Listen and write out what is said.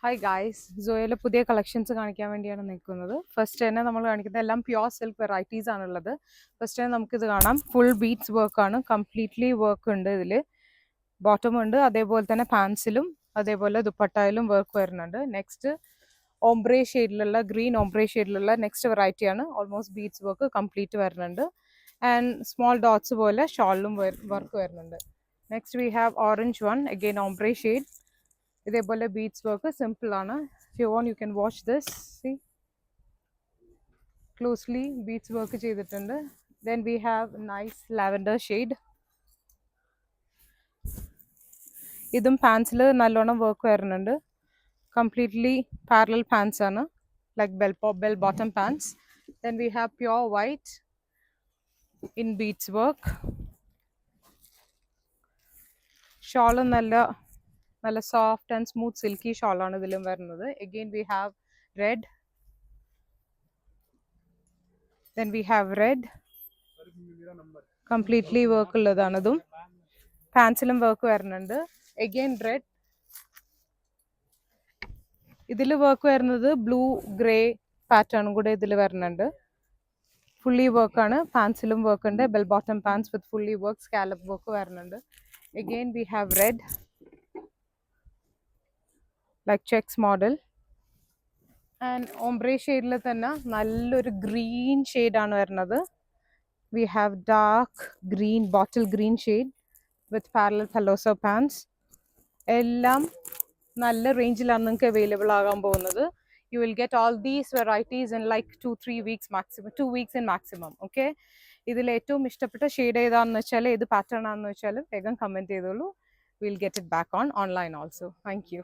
Hi guys, സോയയിലെ പുതിയ collections കാണിക്കാൻ വേണ്ടിയാണ് നിൽക്കുന്നത്. ഫസ്റ്റ് തന്നെ നമ്മൾ കാണിക്കുന്നത് എല്ലാം പ്യോർ സിൽക്ക് വെറൈറ്റീസ് ആണുള്ളത്. ഫസ്റ്റ് തന്നെ നമുക്കിത് കാണാം. ഫുൾ ബീഡ്സ് വർക്കാണ്, കംപ്ലീറ്റ്ലി വർക്ക് ഉണ്ട്. ഇതിൽ ബോട്ടം ഉണ്ട്, അതേപോലെ തന്നെ പാൻസിലും അതേപോലെ ദുപ്പട്ടയിലും വർക്ക് വരുന്നുണ്ട്. നെക്സ്റ്റ് ഓംബ്രേ ഷെയ്ഡിലുള്ള ഗ്രീൻ ഓംബ്രേ ഷെയ്ഡിലുള്ള നെക്സ്റ്റ് വെറൈറ്റിയാണ്. ഓൾമോസ്റ്റ് ബീഡ്സ് വർക്ക് കംപ്ലീറ്റ് വരുന്നുണ്ട്. ആൻഡ് സ്മോൾ ഡോട്ട്സ് പോലെ ഷോളിലും വർക്ക് വരുന്നുണ്ട്. Next we have orange one, again ombre shade. ഇതേപോലെ ബീഡ്സ് വർക്ക് സിമ്പിൾ ആണ്. If you want you can watch this. See, closely beads work ചെയ്തിട്ടുണ്ട്. Then we have nice lavender shade. ഇതും പാൻസിൽ നല്ലോണം work വരുന്നുണ്ട്. കംപ്ലീറ്റ്ലി പാരലൽ പാൻസ് ആണ്, like bell bottom pants. Then we have pure white in beads work. Shawl നല്ല soft and smooth silky ഷോളാണ് ഇതിലും വരുന്നത്. Again we have red. Then we have red, completely work ഉള്ളതാണിതും. പാൻസിലും work വരുന്നുണ്ട്. Again red. ഇതിൽ work വരുന്നത് blue grey പാറ്റേണും കൂടെ ഇതിൽ വരുന്നുണ്ട്. ഫുള്ളി വർക്കാണ്, പാൻസിലും വർക്ക് ഉണ്ട്. Bell bottom pants with fully work, scallop work വരുന്നുണ്ട്. Again we have red, like checks model. And ombre ഷെയ്ഡിൽ തന്നെ നല്ലൊരു ഗ്രീൻ ഷെയ്ഡാണ് വരുന്നത്. We have dark green, bottle green shade with parallel palazzo pants. എല്ലാം നല്ല റേഞ്ചിലാണ് നിങ്ങൾക്ക് അവൈലബിൾ ആകാൻ പോകുന്നത്. You will get all these varieties in like 2-3 weeks maximum, 2 weeks in maximum. Okay, ഇതിൽ ഏറ്റവും ഇഷ്ടപ്പെട്ട ഷെയ്ഡ് ഏതാണെന്ന് വെച്ചാൽ, ഏത് പാറ്റേൺ ആണെന്ന് വെച്ചാൽ വേഗം കമൻറ്റ് ചെയ്തോളൂ. Will get it back on online also. Thank you.